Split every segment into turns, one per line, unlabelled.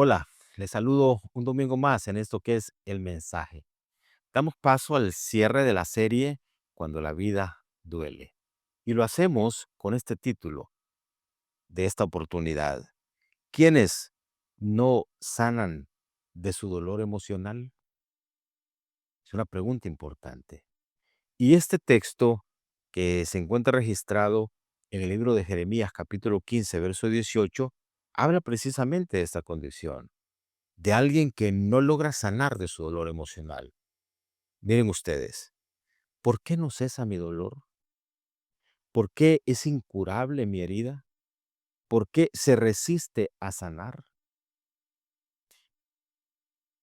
Hola, les saludo un domingo más en esto que es el mensaje. Damos paso al cierre de la serie Cuando la vida duele. Y lo hacemos con este título de esta oportunidad. ¿Quiénes no sanan de su dolor emocional? Es una pregunta importante. Y este texto que se encuentra registrado en el libro de Jeremías capítulo 15, verso 18, habla precisamente de esta condición, de alguien que no logra sanar de su dolor emocional. Miren ustedes, ¿por qué no cesa mi dolor? ¿Por qué es incurable mi herida? ¿Por qué se resiste a sanar?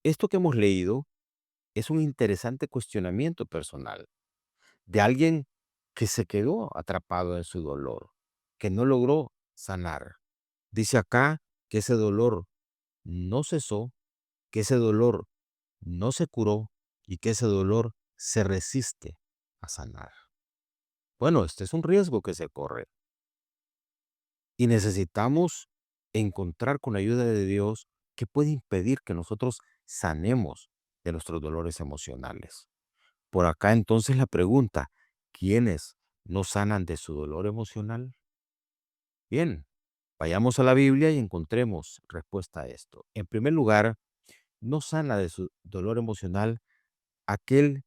Esto que hemos leído es un interesante cuestionamiento personal de alguien que se quedó atrapado en su dolor, que no logró sanar. Dice acá que ese dolor no cesó, que ese dolor no se curó y que ese dolor se resiste a sanar. Bueno, este es un riesgo que se corre y necesitamos encontrar con la ayuda de Dios que puede impedir que nosotros sanemos de nuestros dolores emocionales. Por acá entonces la pregunta, ¿quiénes no sanan de su dolor emocional? Bien, vayamos a la Biblia y encontremos respuesta a esto. En primer lugar, no sana de su dolor emocional aquel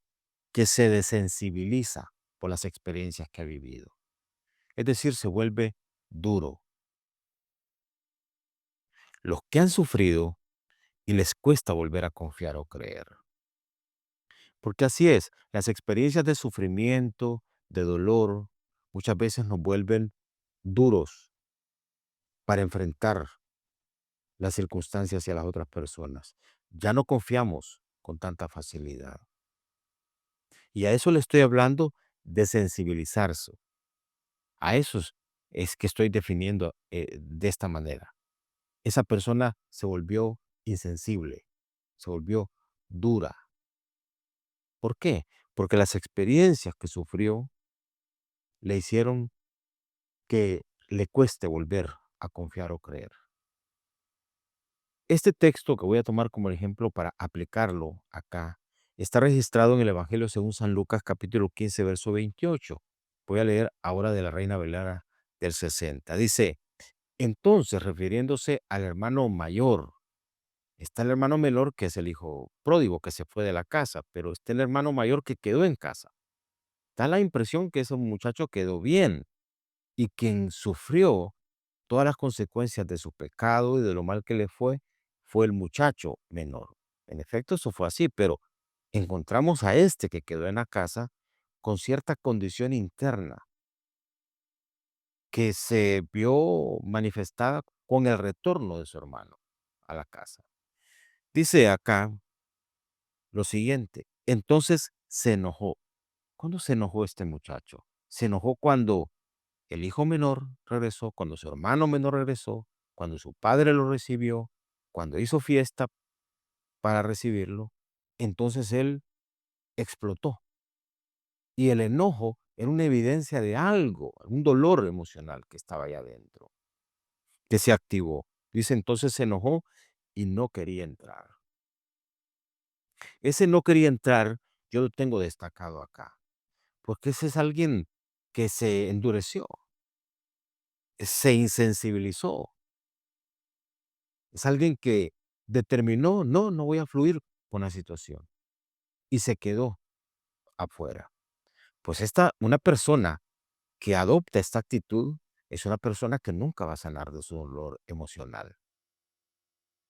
que se desensibiliza por las experiencias que ha vivido. Es decir, se vuelve duro. Los que han sufrido y les cuesta volver a confiar o creer. Porque así es, las experiencias de sufrimiento, de dolor, muchas veces nos vuelven duros para enfrentar las circunstancias y a las otras personas. Ya no confiamos con tanta facilidad. Y a eso le estoy hablando de sensibilizarse. A eso es que estoy definiendo de esta manera. Esa persona se volvió insensible, se volvió dura. ¿Por qué? Porque las experiencias que sufrió le hicieron que le cueste volver a confiar o creer. Este texto que voy a tomar como ejemplo para aplicarlo acá está registrado en el Evangelio según San Lucas capítulo 15 verso 28. Voy a leer ahora de la Reina Valera del 60. Dice, entonces refiriéndose al hermano mayor, está el hermano menor que es el hijo pródigo que se fue de la casa, pero está el hermano mayor que quedó en casa. Da la impresión que ese muchacho quedó bien y quien sufrió todas las consecuencias de su pecado y de lo mal que le fue el muchacho menor. En efecto, eso fue así, pero encontramos a este que quedó en la casa con cierta condición interna que se vio manifestada con el retorno de su hermano a la casa. Dice acá lo siguiente, entonces se enojó. ¿Cuándo se enojó este muchacho? Se enojó cuando el hijo menor regresó, cuando su hermano menor regresó, cuando su padre lo recibió, cuando hizo fiesta para recibirlo, entonces él explotó. Y el enojo era una evidencia de algo, un dolor emocional que estaba allá adentro, que se activó. Dice, entonces se enojó y no quería entrar. Ese no quería entrar, yo lo tengo destacado acá, porque ese es alguien que se endureció, se insensibilizó. Es alguien que determinó, no, no voy a fluir con la situación y se quedó afuera. Pues una persona que adopta esta actitud es una persona que nunca va a sanar de su dolor emocional.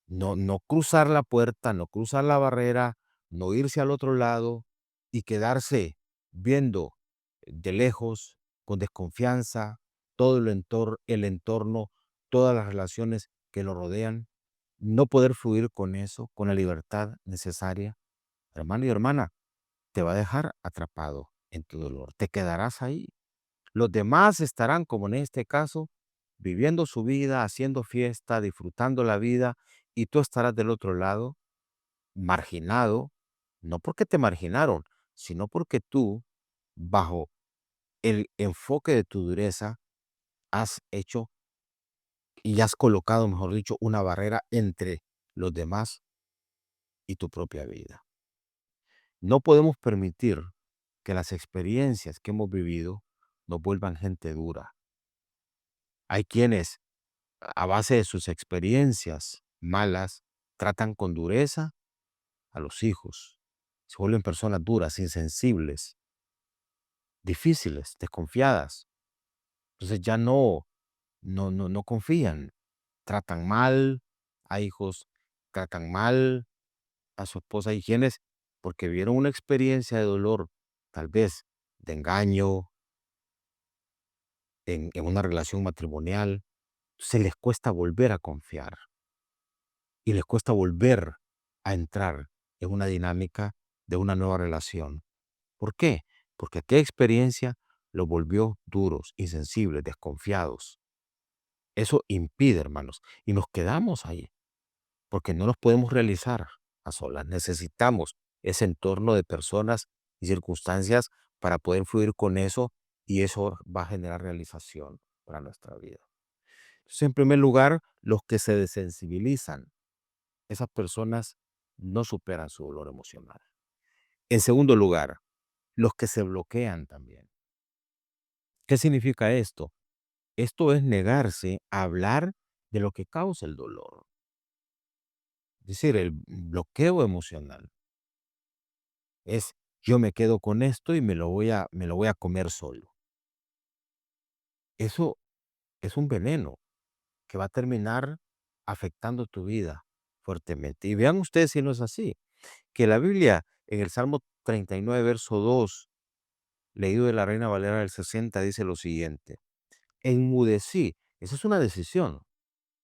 No, no cruzar la puerta, no cruzar la barrera, no irse al otro lado y quedarse viendo de lejos, con desconfianza, todo el entorno, todas las relaciones que lo rodean, no poder fluir con eso, con la libertad necesaria, hermano y hermana, te va a dejar atrapado en tu dolor. Te quedarás ahí. Los demás estarán, como en este caso, viviendo su vida, haciendo fiesta, disfrutando la vida, y tú estarás del otro lado, marginado, no porque te marginaron, sino porque tú, bajo el enfoque de tu dureza, has hecho y has colocado, mejor dicho, una barrera entre los demás y tu propia vida. No podemos permitir que las experiencias que hemos vivido nos vuelvan gente dura. Hay quienes, a base de sus experiencias malas, tratan con dureza a los hijos. Se vuelven personas duras, insensibles, difíciles, desconfiadas. Entonces ya no confían. Tratan mal a hijos, tratan mal a su esposa. Hay quienes, porque vieron una experiencia de dolor, tal vez de engaño, en una relación matrimonial, se les cuesta volver a confiar y les cuesta volver a entrar en una dinámica de una nueva relación. ¿Por qué? Porque aquella experiencia los volvió duros, insensibles, desconfiados. Eso impide, hermanos, y nos quedamos ahí, porque no nos podemos realizar a solas. Necesitamos ese entorno de personas y circunstancias para poder fluir con eso, y eso va a generar realización para nuestra vida. Entonces, en primer lugar, los que se desensibilizan, esas personas no superan su dolor emocional. En segundo lugar, los que se bloquean también. ¿Qué significa esto? Esto es negarse a hablar de lo que causa el dolor. Es decir, el bloqueo emocional es: yo me quedo con esto y me lo voy a comer solo. Eso es un veneno que va a terminar afectando tu vida fuertemente. Y vean ustedes si no es así, que la Biblia en el Salmo 39, verso 2, leído de la Reina Valera del 60, dice lo siguiente: enmudecí. Esa es una decisión.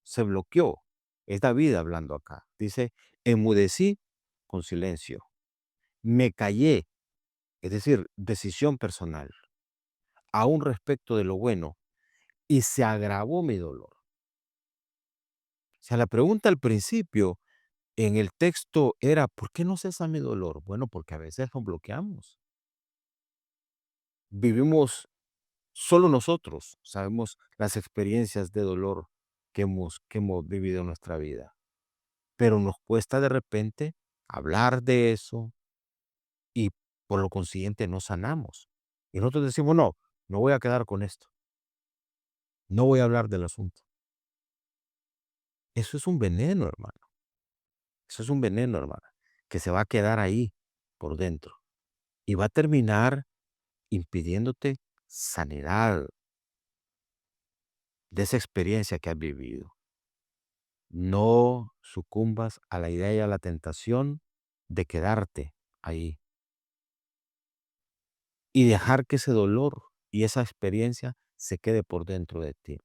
Se bloqueó. Es David hablando acá. Dice: enmudecí con silencio. Me callé, es decir, decisión personal, aún respecto de lo bueno, y se agravó mi dolor. O sea, la pregunta al principio en el texto era: ¿por qué no cesa mi dolor? Bueno, porque a veces nos bloqueamos. Vivimos solo nosotros, sabemos las experiencias de dolor que hemos vivido en nuestra vida, pero nos cuesta de repente hablar de eso y por lo consiguiente no sanamos. Y nosotros decimos: no, me voy a quedar con esto, no voy a hablar del asunto. Eso es un veneno, hermano. Eso es un veneno, hermana, que se va a quedar ahí por dentro y va a terminar impidiéndote sanidad de esa experiencia que has vivido. No sucumbas a la idea y a la tentación de quedarte ahí y dejar que ese dolor y esa experiencia se quede por dentro de ti.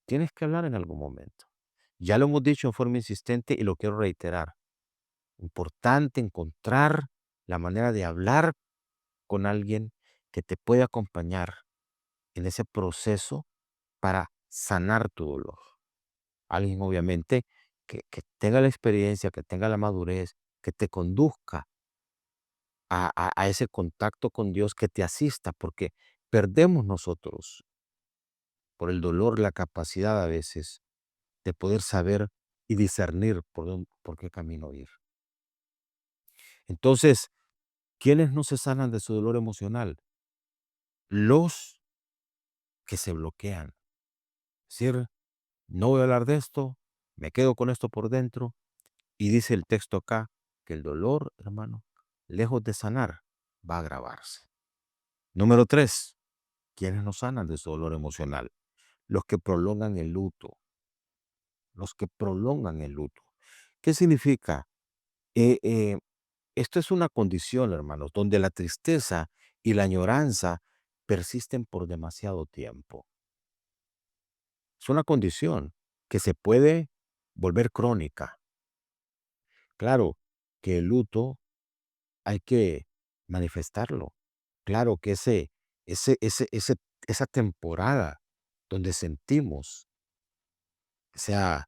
Tienes que hablar en algún momento. Ya lo hemos dicho en forma insistente y lo quiero reiterar. Importante encontrar la manera de hablar con alguien que te pueda acompañar en ese proceso para sanar tu dolor. Alguien, obviamente, que tenga la experiencia, que tenga la madurez, que te conduzca a ese contacto con Dios, que te asista, porque perdemos nosotros por el dolor la capacidad a veces de poder saber y discernir por qué camino ir. Entonces, ¿quiénes no se sanan de su dolor emocional? Los que se bloquean. Es decir, no voy a hablar de esto, me quedo con esto por dentro. Y dice el texto acá que el dolor, hermano, lejos de sanar, va a agravarse. Número 3, ¿quiénes no sanan de su dolor emocional? Los que prolongan el luto. Los que prolongan el luto. ¿Qué significa? Eh, eh, Esto es una condición, hermanos, donde la tristeza y la añoranza persisten por demasiado tiempo. Es una condición que se puede volver crónica. Claro que el luto hay que manifestarlo. Claro que esa temporada donde sentimos, sea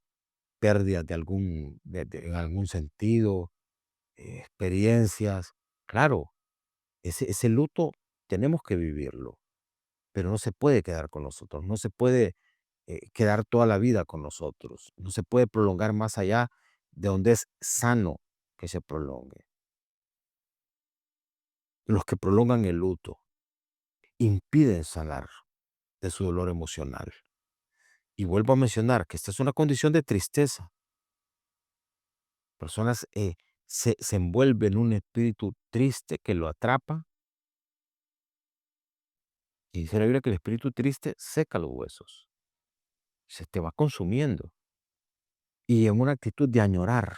pérdida en algún sentido, experiencias, claro, ese luto tenemos que vivirlo, pero no se puede quedar con nosotros, no se puede quedar toda la vida con nosotros, no se puede prolongar más allá de donde es sano que se prolongue. Los que prolongan el luto impiden sanar de su dolor emocional. Y vuelvo a mencionar que esta es una condición de tristeza. Personas se envuelven en un espíritu triste que lo atrapa. Y dice la Biblia que el espíritu triste seca los huesos, se te va consumiendo. Y en una actitud de añorar,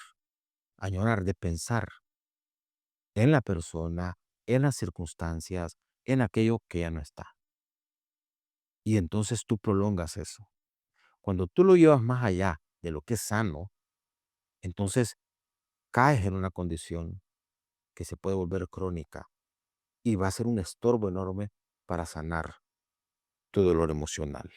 de pensar en la persona, en las circunstancias, en aquello que ya no está. Y entonces tú prolongas eso. Cuando tú lo llevas más allá de lo que es sano, entonces caes en una condición que se puede volver crónica y va a ser un estorbo enorme para sanar tu dolor emocional.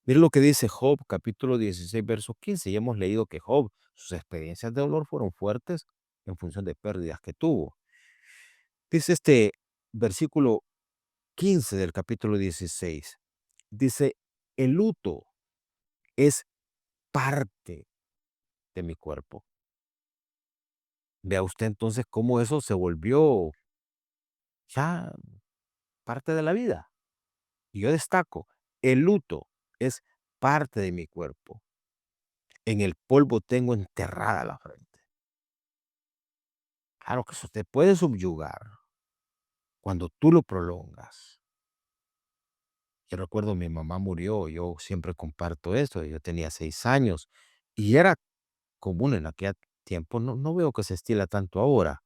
Mire lo que dice Job, capítulo 16, verso 15. Ya hemos leído que Job, sus experiencias de dolor fueron fuertes en función de pérdidas que tuvo. Dice este versículo 15 del capítulo 16. Dice, el luto es parte de mi cuerpo. Vea usted entonces cómo eso se volvió ya parte de la vida. Y yo destaco, el luto es parte de mi cuerpo. En el polvo tengo enterrada la frente. Claro que eso te puede subyugar cuando tú lo prolongas. Yo recuerdo mi mamá murió, yo siempre comparto esto, yo tenía 6 años y era común en aquel tiempo, no veo que se estila tanto ahora,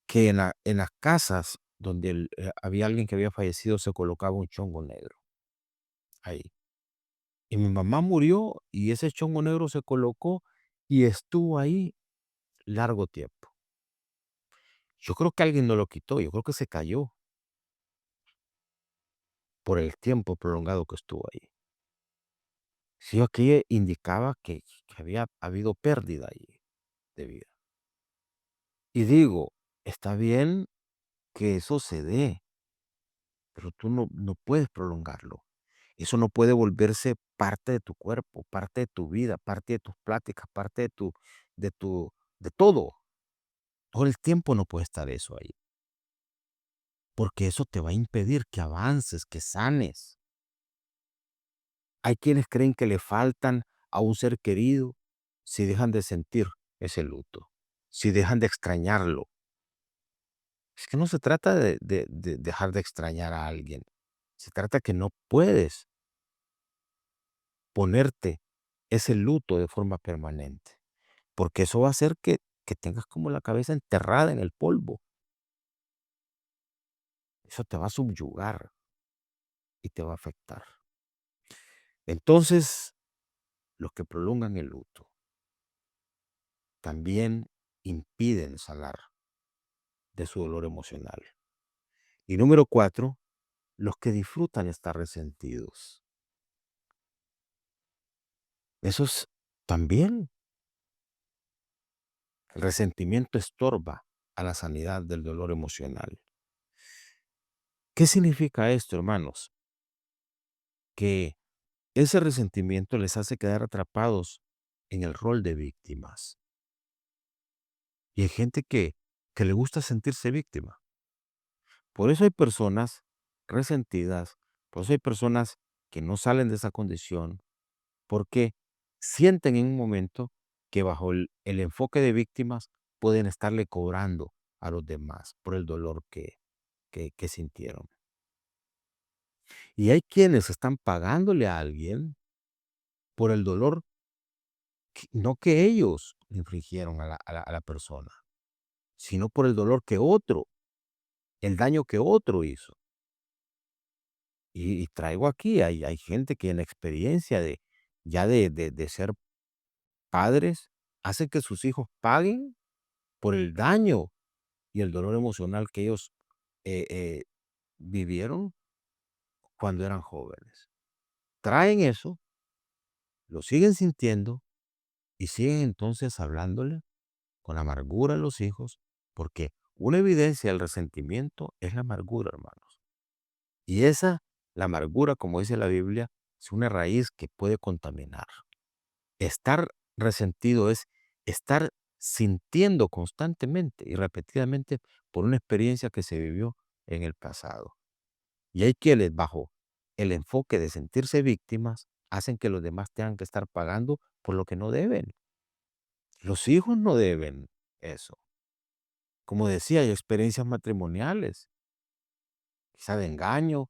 que en las casas donde había alguien que había fallecido se colocaba un chongo negro ahí. Y mi mamá murió y ese chongo negro se colocó y estuvo ahí largo tiempo. Yo creo que alguien no lo quitó, yo creo que se cayó por el tiempo prolongado que estuvo ahí. Sí, aquí indicaba que había habido pérdida ahí de vida. Y digo, está bien que eso se dé, pero tú no puedes prolongarlo. Eso no puede volverse parte de tu cuerpo, parte de tu vida, parte de tus pláticas, parte de tu, de todo. Todo el tiempo no puede estar eso ahí, porque eso te va a impedir que avances, que sanes. Hay quienes creen que le faltan a un ser querido si dejan de sentir ese luto, si dejan de extrañarlo. Es que no se trata de dejar de extrañar a alguien, se trata que no puedes ponerte ese luto de forma permanente, porque eso va a hacer que tengas como la cabeza enterrada en el polvo. Eso te va a subyugar y te va a afectar. Entonces, los que prolongan el luto también impiden sanar de su dolor emocional. Y número 4, los que disfrutan estar resentidos. Esos también, el resentimiento estorba a la sanidad del dolor emocional. ¿Qué significa esto, hermanos? Que ese resentimiento les hace quedar atrapados en el rol de víctimas. Y hay gente que le gusta sentirse víctima. Por eso hay personas resentidas, por eso hay personas que no salen de esa condición, porque sienten en un momento que bajo el enfoque de víctimas pueden estarle cobrando a los demás por el dolor que sintieron. Y hay quienes están pagándole a alguien por el dolor, no que ellos infligieron a la persona, sino por el dolor que otro, el daño que otro hizo. Y traigo aquí, hay gente que en la experiencia ya de ser padres, hace que sus hijos paguen por el daño y el dolor emocional que ellos eh, eh, vivieron cuando eran jóvenes. Traen eso, lo siguen sintiendo y siguen entonces hablándole con amargura a los hijos, porque una evidencia del resentimiento es la amargura, hermanos. Y la amargura, como dice la Biblia, es una raíz que puede contaminar. Estar resentido es estar sintiendo constantemente y repetidamente por una experiencia que se vivió en el pasado. Y hay quienes bajo el enfoque de sentirse víctimas hacen que los demás tengan que estar pagando por lo que no deben. Los hijos no deben eso. Como decía, hay experiencias matrimoniales, quizá de engaño,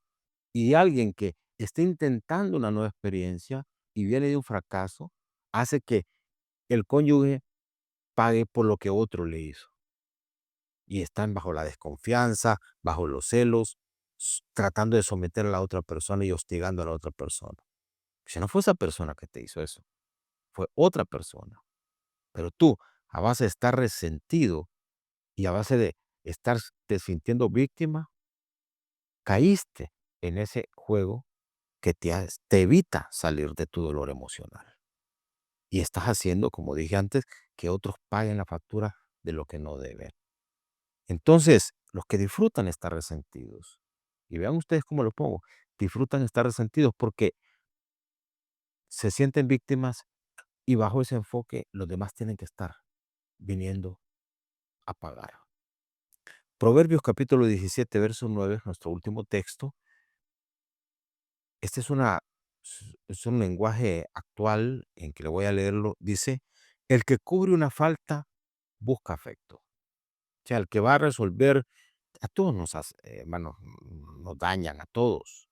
y alguien que está intentando una nueva experiencia y viene de un fracaso, hace que el cónyuge pague por lo que otro le hizo. Y están bajo la desconfianza, bajo los celos, tratando de someter a la otra persona y hostigando a la otra persona. Si no fue esa persona que te hizo eso, fue otra persona. Pero tú, a base de estar resentido y a base de estar te sintiendo víctima, caíste en ese juego que te evita salir de tu dolor emocional. Y estás haciendo, como dije antes, que otros paguen la factura de lo que no deben. Entonces, los que disfrutan estar resentidos, y vean ustedes cómo lo pongo, disfrutan estar resentidos porque se sienten víctimas y bajo ese enfoque los demás tienen que estar viniendo a pagar. Proverbios capítulo 17, verso 9 es nuestro último texto. Este es un lenguaje actual en que le voy a leerlo. Dice, el que cubre una falta busca afecto. O sea, el que va a resolver, a todos hermanos, nos dañan, a todos.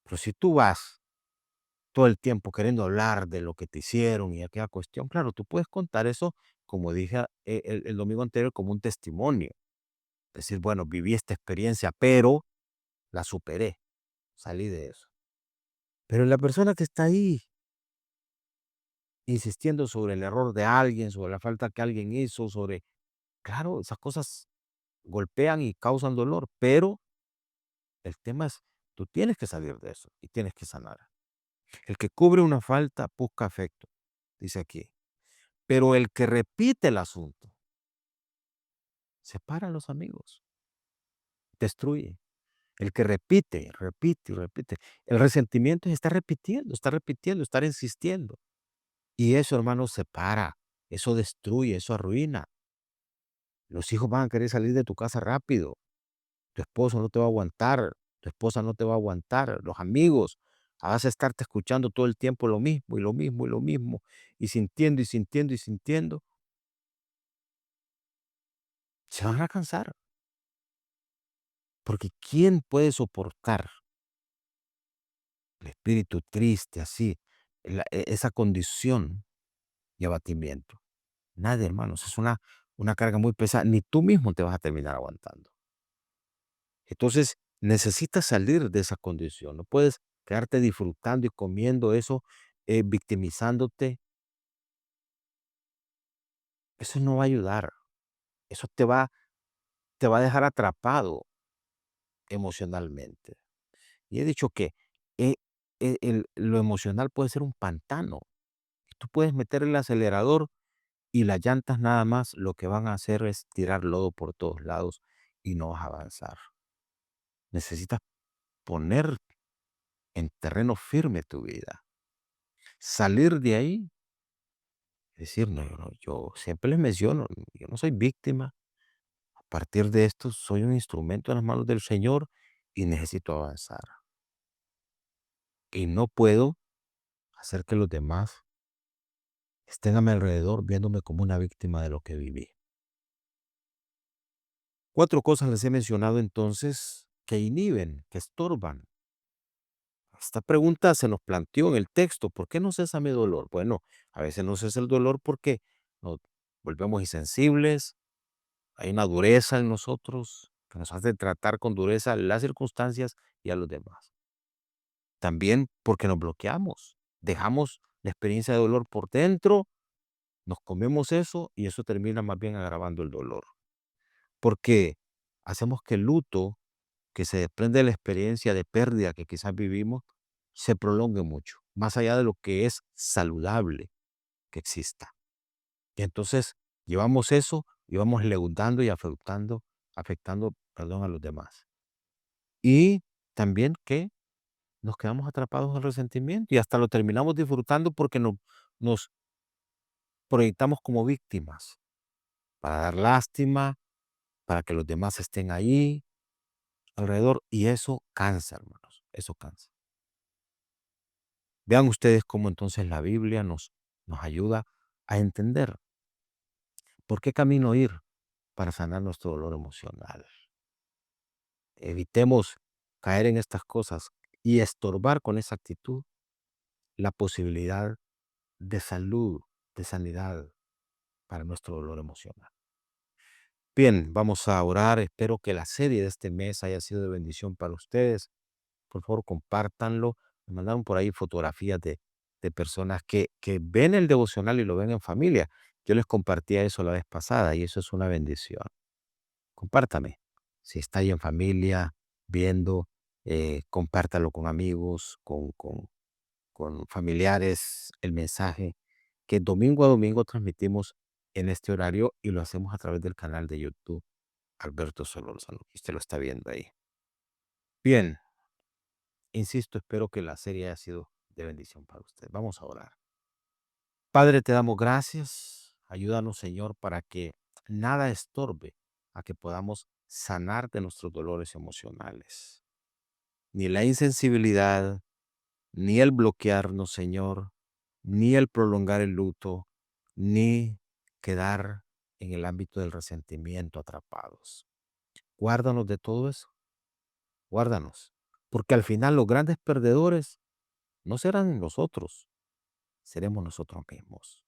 Pero si tú vas todo el tiempo queriendo hablar de lo que te hicieron y aquella cuestión, claro, tú puedes contar eso, como dije el domingo anterior, como un testimonio. Decir, bueno, viví esta experiencia, pero la superé, salí de eso. Pero la persona que está ahí insistiendo sobre el error de alguien, sobre la falta que alguien hizo, claro, esas cosas golpean y causan dolor, pero el tema es, tú tienes que salir de eso y tienes que sanar. El que cubre una falta busca afecto, dice aquí. Pero el que repite el asunto, separa a los amigos, destruye. El que repite, repite y repite. El resentimiento es estar repitiendo, estar insistiendo. Y eso, hermano, separa, eso destruye, eso arruina. Los hijos van a querer salir de tu casa rápido. Tu esposo no te va a aguantar, tu esposa no te va a aguantar, los amigos. Vas a estarte escuchando todo el tiempo lo mismo y lo mismo y lo mismo, y sintiendo y sintiendo y sintiendo. Se van a cansar, porque ¿quién puede soportar el espíritu triste así, esa condición de abatimiento? Nadie, hermanos, es una carga muy pesada, ni tú mismo te vas a terminar aguantando. Entonces, necesitas salir de esa condición, no puedes quedarte disfrutando y comiendo eso, victimizándote. Eso no va a ayudar, eso te va a dejar atrapado emocionalmente. Y he dicho que, eh, lo emocional puede ser un pantano. Tú puedes meter el acelerador y las llantas nada más lo que van a hacer es tirar lodo por todos lados y no vas a avanzar. Necesitas poner en terreno firme tu vida, salir de ahí. Decir, no, yo siempre les menciono, yo no soy víctima. A partir de esto, soy un instrumento en las manos del Señor y necesito avanzar. Y no puedo hacer que los demás estén a mi alrededor viéndome como una víctima de lo que viví. 4 cosas les he mencionado entonces que inhiben, que estorban. Esta pregunta se nos planteó en el texto, ¿por qué no cesa mi dolor? Bueno, a veces no cesa el dolor porque nos volvemos insensibles. Hay una dureza en nosotros que nos hace tratar con dureza las circunstancias y a los demás. También porque nos bloqueamos, dejamos la experiencia de dolor por dentro, nos comemos eso y eso termina más bien agravando el dolor. Porque hacemos que el luto que se desprende de la experiencia de pérdida que quizás vivimos se prolongue mucho, más allá de lo que es saludable que exista. Y entonces llevamos eso y vamos leudando y afectando, perdón, a los demás. Y también que nos quedamos atrapados en el resentimiento y hasta lo terminamos disfrutando porque nos proyectamos como víctimas para dar lástima, para que los demás estén ahí alrededor, y eso cansa, hermanos, eso cansa. Vean ustedes cómo entonces la Biblia nos ayuda a entender por qué camino ir para sanar nuestro dolor emocional. Evitemos caer en estas cosas y estorbar con esa actitud la posibilidad de salud, de sanidad para nuestro dolor emocional. Bien, vamos a orar. Espero que la serie de este mes haya sido de bendición para ustedes. Por favor, compártanlo. Me mandaron por ahí fotografías de personas que ven el devocional y lo ven en familia. Yo les compartía eso la vez pasada y eso es una bendición. Compártame. Si está ahí en familia, viendo, compártalo con amigos, con familiares, el mensaje que domingo a domingo transmitimos en este horario y lo hacemos a través del canal de YouTube Alberto Solórzano. Usted lo está viendo ahí. Bien, insisto, espero que la serie haya sido de bendición para usted. Vamos a orar. Padre, te damos gracias. Ayúdanos, Señor, para que nada estorbe a que podamos sanar de nuestros dolores emocionales. Ni la insensibilidad, ni el bloquearnos, Señor, ni el prolongar el luto, ni quedar en el ámbito del resentimiento atrapados. Guárdanos de todo eso, guárdanos, porque al final los grandes perdedores no serán nosotros, seremos nosotros mismos.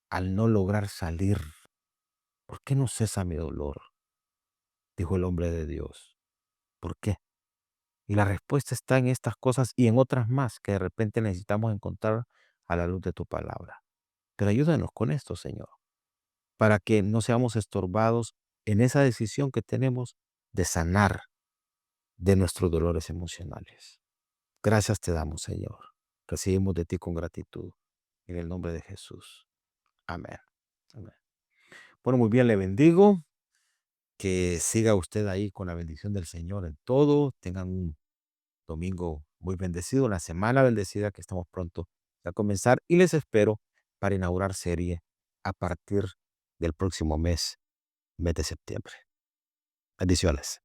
Al no lograr salir, ¿por qué no cesa mi dolor? Dijo el hombre de Dios. ¿Por qué? Y la respuesta está en estas cosas y en otras más que de repente necesitamos encontrar a la luz de tu palabra. Pero ayúdanos con esto, Señor, para que no seamos estorbados en esa decisión que tenemos de sanar de nuestros dolores emocionales. Gracias te damos, Señor. Recibimos de ti con gratitud. En el nombre de Jesús. Amén. Amén. Bueno, muy bien, le bendigo. Que siga usted ahí con la bendición del Señor en todo. Tengan un domingo muy bendecido, una semana bendecida que estamos pronto a comenzar y les espero para inaugurar serie a partir del próximo mes de septiembre. Bendiciones.